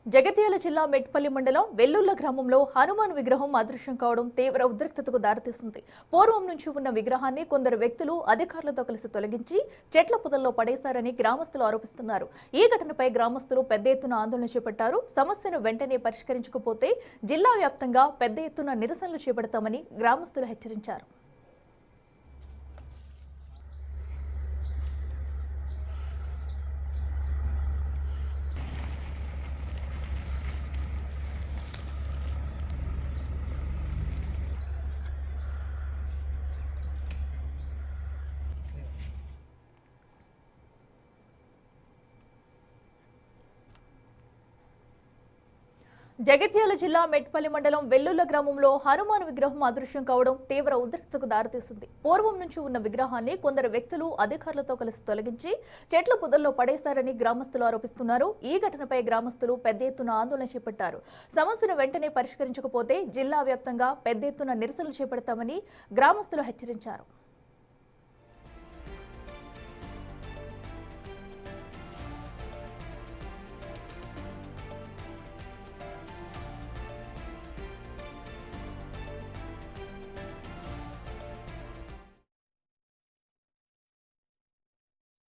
జగిత్యాల జిల్లా మెట్పల్లి మండలం వెల్లుల్ల గ్రామంలో హనుమాన్ విగ్రహం అదృశ్యం కావడం తీవ్ర ఉద్రిక్తతకు దారితీసింది. పూర్వం నుంచి ఉన్న విగ్రహాన్ని కొందరు వ్యక్తులు అధికారులతో కలిసి తొలగించి చెట్ల పొదల్లో పడేశారని గ్రామస్తులు ఆరోపిస్తున్నారు. ఈ ఘటనపై గ్రామస్తులు పెద్ద ఎత్తున ఆందోళన చేపట్టారు. సమస్యను వెంటనే పరిష్కరించకపోతే జిల్లా వ్యాప్తంగా పెద్ద ఎత్తున నిరసనలు చేపడతామని గ్రామస్తులు హెచ్చరించారు. జగిత్యాల జిల్లా మెట్పల్లి మండలం వెల్లుల్ల గ్రామంలో హనుమాన్ విగ్రహం అదృశ్యం కావడం తీవ్ర ఉద్రిక్తతకు దారితీసింది. పూర్వం నుంచి ఉన్న విగ్రహాన్ని కొందరు వ్యక్తులు అధికారులతో కలిసి తొలగించి చెట్ల పొదల్లో పడేశారని గ్రామస్తులు ఆరోపిస్తున్నారు. ఈ ఘటనపై గ్రామస్తులు పెద్ద ఎత్తున ఆందోళన చేపట్టారు. సమస్యను వెంటనే పరిష్కరించకపోతే జిల్లా వ్యాప్తంగా పెద్ద ఎత్తున నిరసనలు చేపడతామని గ్రామస్తులు హెచ్చరించారు.